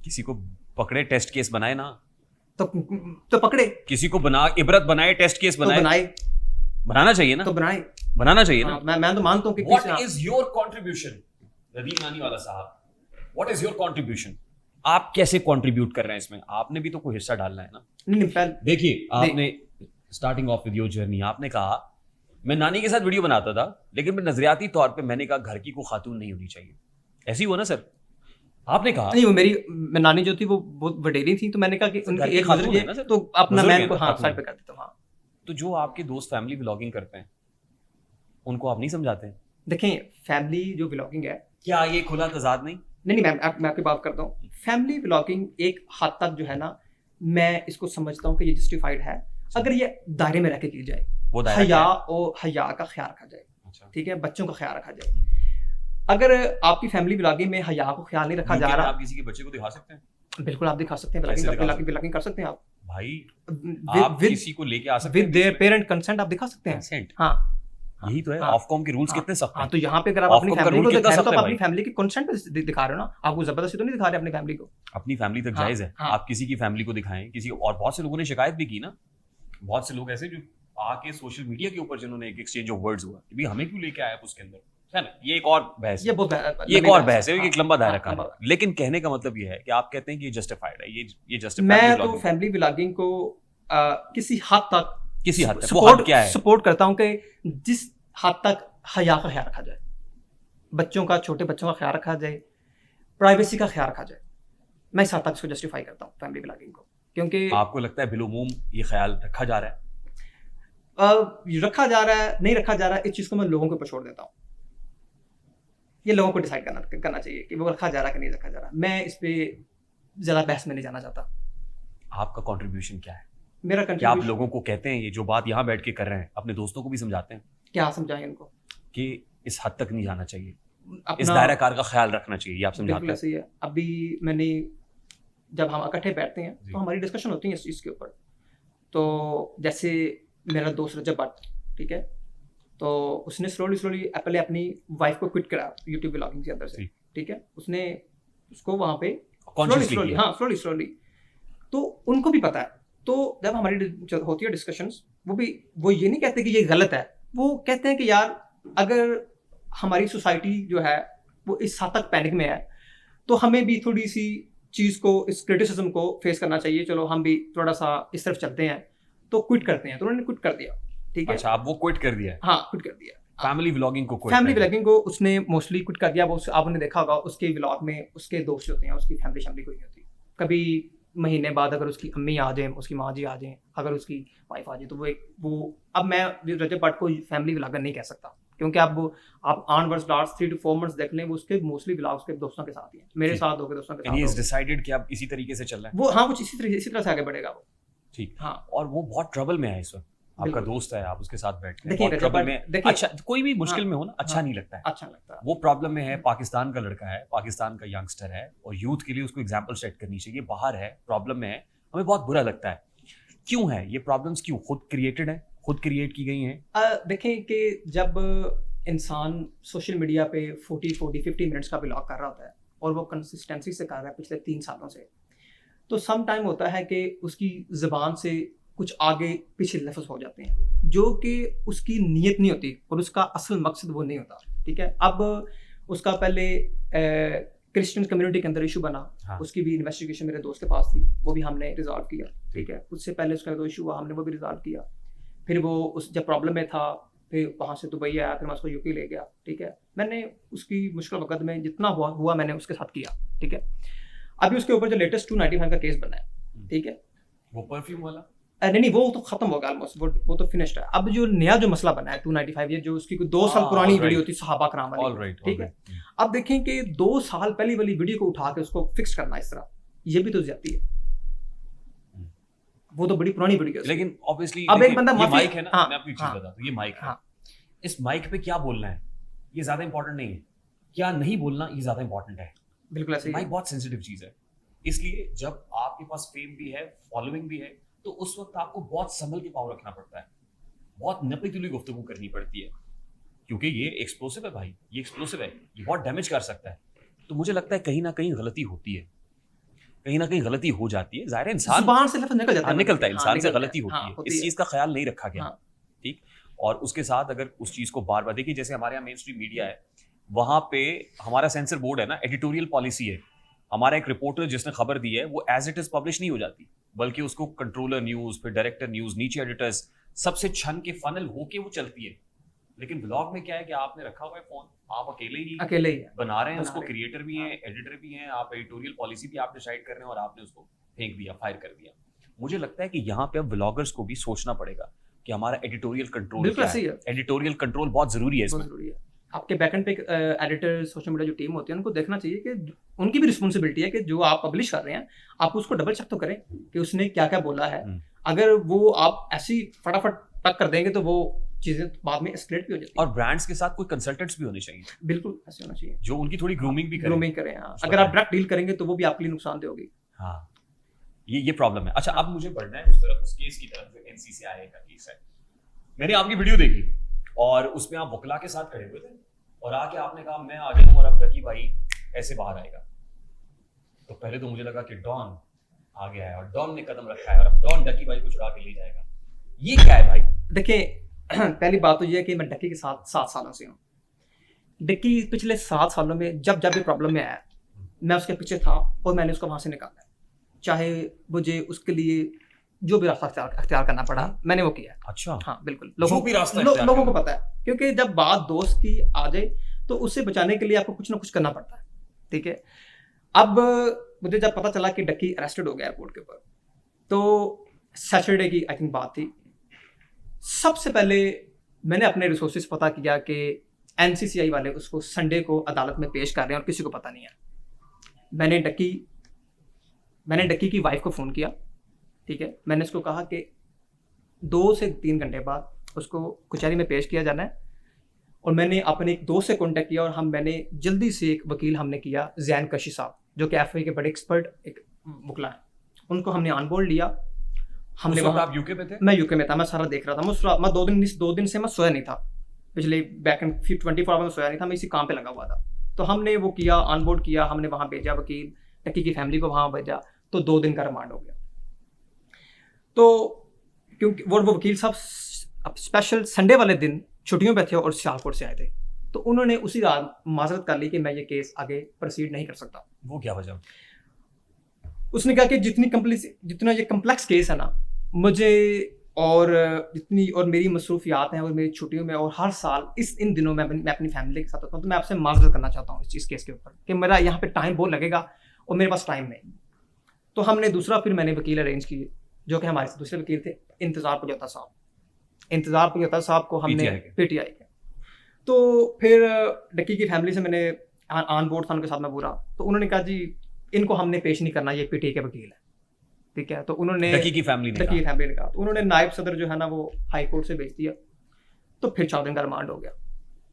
किसी को पकड़े टेस्ट केस बनाए ना, तो पकड़े, किसी को बना इबरत बनाए टेस्ट केस तो बनाए, बनाए, बनाना चाहिए ना, तो बनाए। बनाना चाहिए ना। हाँ, मैं तो मानता हूँ कि व्हाट इज योर कंट्रीब्यूशन रदीम नानी वाला साहब, व्हाट इज योर कंट्रीब्यूशन? आप कैसे कंट्रीब्यूट कर रहे हैं इसमें? आपने भी तो कोई हिस्सा डालना है ना। नहीं पहले देखिए आपने starting of with your journey, आपने कहा मैं नानी के साथ वीडियो बनाता था लेकिन मैं नजरियाती तौर पे मैंने कहा घर की कोई खातून नहीं होनी चाहिए, ऐसी हुआ ना सर? आपने कहा नहीं, वो मैं नानी जो थी वो बहुत वडेरी थी, तो मैंने कहा कि घर उनकी की एक खातून गुजर है ना गई सर? तो अपना बुजुर्ग मैं है उनको ना, हाँ खातून साइड है। पे कर देता हूँ। हाँ, तो जो आपके दोस्त फैमिली व्लॉगिंग करते हैं उनको आप नहीं समझाते हैं? देखें फैमिली जो व्लॉगिंग है, क्या ये खुला तजाद नहीं? नहीं मैं आपकी बात करता हूँ। फैमिली व्लॉगिंग एक हद तक जो है ना, मैं इसको समझता हूँ कि ये जस्टिफाइड है अगर ये दायरे में रह के की जाए, वो दायरा हया क्या है? और हया का ख्याल रखा जाए, अच्छा। ठीक है, बच्चों का ख्याल रखा जाए। अगर आपकी फैमिली व्लॉगिंग में हया को ख्याल नहीं रखा UK जा में रहा, आप किसी के बच्चे को दिखा सकते हैं? बिल्कुल आप दिखा सकते हैं, कैसे दिखा सकते हैं? व्लॉगिंग कर सकते हैं आप भाई आप किसी को लेके आ सकते विद हैं देयर पेरेंट कंसेंट, आप दिखा सकते हैं। कंसेंट? हाँ, यही तो है, हाँ, ऑफकॉम के रूल्स हाँ, कितने सख्त हाँ, हैं। तो यहाँ पे अगर आप अपनी ऑफकॉम का फैमिली रूल को कितना दिखा रहे हो सख्त तो है आप अपनी भाई? फैमिली के कंसेंट पे दिखा रहे हो ना, आपको जबरदस्ती तो नहीं दिखा रहे अपनी फैमिली को। अपनी फैमिली तक हाँ, जायज है, हाँ। आप किसी की फैमिली को दिखाएं किसी को। और बहुत से लोगों ने शिकायत भी की ना, बहुत से लोग ऐसे जो आके सोशल मीडिया के ऊपर जिन्होंने एक एक्सचेंज ऑफ वर्ड्स हुआ कि भाई हमें क्यों लेके आया आप उसके अंदर, है ना? ये एक और बहस ये है, बहुत ये एक और बहस है, हाँ, एक लंबा दायरा हाँ, कहानी लंबा। है। लेकिन कहने का मतलब ये है कि आप कहते हैं कि ये जस्टिफाइड है, ये मैं जस्टिफाइड तो फैमिली व्लॉगिंग को किसी हद तक किसी हद तक, वो हद क्या है? सपोर्ट करता हूँ कि जिस हद तक हया का ख्याल रखा जाए, बच्चों का, छोटे बच्चों का ख्याल रखा जाए, प्राइवेसी का ख्याल रखा जाए, मैं इस हद तक इसको जस्टिफाई करता हूँ फैमिली व्लॉगिंग को। क्योंकि आपको लगता है बिलुमूम ये ख्याल रखा जा रहा है? रखा जा रहा है नहीं रखा जा रहा है, इस चीज़ को मैं लोगों के ऊपर छोड़ देता हूँ। ये लोगों को डिसाइड करना चाहिए कि वो रखा जा रहा है कि नहीं रखा जा रहा। मैं इस पे ज़्यादा बहस में नहीं जाना चाहता। आपका कंट्रीब्यूशन क्या है? मेरा क्या आप कंट्रीब्यूशन लोगों को कहते हैं ये जो बात यहाँ बैठ के कर रहे हैं, अपने दोस्तों को भी समझाते हैं क्या समझाएं उनको कि इस हद तक नहीं जाना चाहिए, इस अपना? दायरा कार का ख्याल रखना चाहिए, ये आप समझाते बिल्कुल हैं? ऐसे ही है। अभी मैंने जब हम इकट्ठे बैठते हैं जी। तो हमारी डिस्कशन होती है इस चीज़ के ऊपर। तो जैसे मेरा दोस्त रजब भट्ट, ठीक है, तो उसने स्लोली पहले अपनी वाइफ को क्विट करा यूट्यूब व्लॉगिंग के अंदर से, जी। ठीक है, उसने उसको वहाँ पे Consciously किया। हाँ स्लोली, तो उनको भी पता है। तो जब हमारी होती है डिस्कशंस, वो ये नहीं कहते कि ये गलत है, वो कहते हैं कि यार अगर हमारी सोसाइटी जो है वो इस हद तक पैनिक में है तो हमें भी थोड़ी सी चीज़ को, इस क्रिटिसिज्म को फेस करना चाहिए, चलो हम भी थोड़ा सा इस तरफ चलते हैं, तो क्विट करते हैं। तो उन्होंने क्विट कर दिया, ठीक है। अच्छा, आप वो क्विट कर दिया है? हाँ, क्विट कर दिया। फैमिली व्लॉगिंग को quit फैमिली कर दिया। व्लॉगिंग को उसने मोस्टली क्विट कर दिया। वो आपने देखा होगा उसके व्लॉग में उसके दोस्त होते हैं, उसकी फैमिली कोई नहीं होती। कभी महीने बाद अगर उसकी अम्मी आ जाए, उसकी माँ जी आ जाए, अगर उसकी वाइफ आ जाए, तो वो अब मैं रजब भट्ट को फैमिली व्लॉगर नहीं कह सकता, क्योंकि आप on verse last 3 to 4 months देख लें, वो उसके मोस्टली व्लॉग्स के दोस्तों के साथ ही हैं, मेरे साथ हो गए, दोस्तों के And he has साथ हो decided कि आप इसी तरीके से चल रहे हैं। गए। वो हाँ, कुछ इसी तरह से आगे बढ़ेगा वो। ठीक। हाँ, और वो बहुत ट्रबल में है इस वक्त, आपका बिल्कुल। दोस्त है, आप उसके साथ बैठते हैं, देखिए, बहुत ट्रबल में। देखिए, अच्छा, कोई भी मुश्किल हाँ, में हो ना, अच्छा हाँ, नहीं लगता है। अच्छा लगता है। वो प्रॉब्लम में है, पाकिस्तान का लड़का है, पाकिस्तान का यंगस्टर है, और यूथ के लिए उसको एग्जाम्पल सेट करनी चाहिए। बाहर है, प्रॉब्लम में है, हमें बहुत बुरा लगता है। क्यों है ये प्रॉब्लम्स? क्यों? खुद क्रिएटेड है, खुद क्रिएट की गई हैं? देखें कि जब इंसान सोशल मीडिया पे 50 मिनट्स का व्लॉग कर रहा होता है और वो कंसिस्टेंसी से कर रहा है पिछले 3 सालों से, तो सम टाइम होता है कि उसकी ज़बान से कुछ आगे पीछे लफ्ज़ हो जाते हैं जो कि उसकी नीयत नहीं होती और उसका असल मकसद वो नहीं होता, ठीक है। अब उसका पहले क्रिश्चियन कम्युनिटी के अंदर इशू बना, हाँ। उसकी भी इन्वेस्टिगेशन मेरे दोस्त के पास थी, वो भी हमने रिजॉल्व किया, ठीक है। उससे पहले उसका जो इशू हुआ, हमने वो भी रिजॉल्व किया। फिर वो उस जब प्रॉब्लम में था, फिर वहाँ से दुबई आया, फिर मैं उसको यूपी ले गया, ठीक है। मैंने उसकी मुश्किल वक्त में जितना हुआ मैंने उसके साथ किया, ठीक है। अभी उसके ऊपर जो लेटेस्ट 295 का केस बना है, ठीक है, वो परफ्यूम वाला? नहीं, वो तो खत्म हो गया ऑलमोस्ट, वो तो फिनिश्ड है। अब जो नया जो मसला बना है 295, ये जो उसकी 2 साल पुरानी वीडियो थी सहाबा कराम वाली, ठीक है। अब देखें कि 2 साल पहले वाली वीडियो को उठा के उसको फिक्स करना इस तरह, ये भी तो ज्यादती है। वो तो बड़ी पुरानी वीडियो है। लेकिन ऑब्वियसली अब एक बंदा ये माफी- माइक है ना, हाँ, मैं आपको एक चीज हाँ, बताता हूँ, ये माइक है, हाँ। इस माइक पे क्या बोलना है ये ज्यादा इंपॉर्टेंट नहीं है, क्या नहीं बोलना ये ज्यादा इंपॉर्टेंट है। बिल्कुल ऐसे ही माइक है। बहुत सेंसिटिव चीज है, इसलिए जब आपके पास फेम भी है, फॉलोइंग भी है, तो उस वक्त आपको बहुत संभल के पाँव रखना पड़ता है, बहुत नपी तुली गुफ्तगू करनी पड़ती है, क्योंकि ये एक्सप्लोसिव है भाई, ये एक्सप्लोसिव है, ये बहुत डैमेज कर सकता है। तो मुझे लगता है कहीं ना कहीं गलती होती है। कहीं ना कहीं गलती हो जाती है, जाहिर है इंसान जुबान से लफ्ज निकल जाता है, निकलता है, इंसान से निकलता गलती होती हाँ, है, होती इस है। चीज का ख्याल नहीं रखा गया। हाँ। ठीक। और उसके साथ अगर उस चीज को बार बार देखिए, जैसे हमारे यहाँ मेन स्ट्रीम मीडिया है, वहां पे हमारा सेंसर बोर्ड है ना, एडिटोरियल पॉलिसी है, हमारा एक रिपोर्टर जिसने खबर दी है वो एज इट इज पब्लिश नहीं हो जाती, बल्कि उसको कंट्रोलर न्यूज, फिर डायरेक्टर न्यूज, नीचे एडिटर्स, सबसे छन के फनल होके वो चलती है। लेकिन ब्लॉग में क्या है कि आपने रखा हुआ है फोन, आप अकेले ही अकेले ही है। बना रहे हैं बना उसको, रहे हैं। क्रिएटर भी हैं, एडिटर भी हैं, आप एडिटोरियल पॉलिसी भी आप डिसाइड कर रहे हैं और आपने उसको फेंक दिया, फायर कर दिया। मुझे लगता है कि यहाँ पे अब व्लॉगर्स को भी सोचना पड़ेगा कि हमारा एडिटोरियल कंट्रोल बिल्कुल क्या सही है। है। एडिटोरियल कंट्रोल बहुत जरूरी है बहुत इसमें। जरूरी है। आपके बैकएंड पे एडिटर, सोशल मीडिया जो टीम होती है, उनको देखना चाहिए कि उनकी भी रिस्पॉन्सिबिलिटी है कि जो आप पब्लिश कर रहे हैं आप उसको डबल चेक तो करें कि उसने क्या क्या बोला है। अगर वो आप ऐसी फटाफट टक कर देंगे तो वो चीजें बाद में एस्केलेट भी हो जाती और ब्रांड्स के साथ कोई कंसल्टेंट्स भी होने चाहिए है। बिल्कुल ऐसे होना चाहिए, जो उनकी थोड़ी ग्रूमिंग भी करें। ग्रूमिंग करें। हाँ। उसको अगर आप करें। डायरेक्ट डील करेंगे तो वो भी आपके लिए नुकसानदेह होगी। हाँ, ये प्रॉब्लम है। अच्छा, अब मुझे बढ़ना है उस तरफ, उस केस की तरफ जो NCCI का केस है। मैंने आपकी वीडियो देखी और उसमें आप वकला के साथ खड़े हुए थे और आके आपने कहा मैं आ गया हूं और अब डकी भाई ऐसे बाहर आएगा। तो पहले तो मुझे लगा कि डॉन आ गया है और डॉन ने कदम रखा है और अब डॉन डकी भाई को छुड़ा के ले जाएगा। ये क्या है भाई? देखिए पहली बात तो ये है कि मैं डक्की के साथ 7 सालों से हूँ। डक्की पिछले 7 सालों में जब जब भी प्रॉब्लम में आया मैं उसके पीछे था और मैंने उसको वहाँ से निकाला, चाहे मुझे उसके लिए जो भी रास्ता अख्तियार करना पड़ा मैंने वो किया। अच्छा। हाँ बिल्कुल, जो भी रास्ता लोगों को पता है, क्योंकि जब बात दोस्त की आ जाए तो उससे बचाने के लिए आपको कुछ ना कुछ करना पड़ता है। ठीक है। अब मुझे जब पता चला कि डक्की अरेस्टेड हो गया एयरपोर्ट के ऊपर, तो सैटरडे की आई थिंक बात थी, सबसे पहले मैंने अपने रिसोर्सेज पता किया कि NCCI वाले उसको संडे को अदालत में पेश कर रहे हैं और किसी को पता नहीं है। मैंने डक्की की वाइफ को फ़ोन किया। ठीक है। मैंने उसको कहा कि 2 से 3 घंटे बाद उसको कचहरी में पेश किया जाना है और मैंने अपने एक दोस्त से कॉन्टैक्ट किया और मैंने जल्दी से एक वकील हमने किया, जैन कशी साहब, जो कि FI के बड़े एक्सपर्ट एक वकला हैं, उनको हमने ऑन बोर्ड लिया। हमने वहाँ, आप यूके में थे? मैं यूके में था, मैं सारा देख रहा था। मैं 2 दिन से मैं सोया नहीं था, पिछले बैक एंड 24 आवर में सोया नहीं था, मैं इसी काम पे लगा हुआ था। तो हमने वो किया, ऑन बोर्ड किया, हमने वहाँ भेजा वकील, डक्की की फैमिली को वहाँ भेजा, तो 2 दिन का रिमांड हो गया। तो क्योंकि वो वकील साहब स्पेशल संडे वाले दिन छुट्टियों पे थे और सियालकोट से आए थे, तो उन्होंने उसी रात माजरत कर ली कि मैं ये केस आगे प्रोसीड नहीं कर सकता। वो क्या वजह? उसने कहा कि जितना ये कम्प्लेक्स केस है ना, मुझे और जितनी और मेरी मसरूफियात हैं और मेरी छुट्टियों में और हर साल इन दिनों में मैं अपनी फैमिली के साथ होता हूँ, तो मैं आपसे माजरत करना चाहता हूँ इस केस के ऊपर कि मेरा यहाँ पे टाइम बहुत लगेगा और मेरे पास टाइम नहीं। तो हमने फिर मैंने वकील अरेंज किए, जो कि हमारे दूसरे वकील थे, इंतज़ार पजोता साहब को हमने PTI के। तो फिर डक्की की फैमिली से मैंने ऑन बोर्ड था उनके साथ में पूरा, तो उन्होंने कहा जी इनको हमने पेश नहीं करना, ये PTI के वकील है। ठीक है। तो उन्होंने डक्की की फैमिली ने कहा, तो उन्होंने नायब सदर जो है ना वो हाई कोर्ट से भेज दिया, तो फिर 4 दिन का रिमांड हो गया।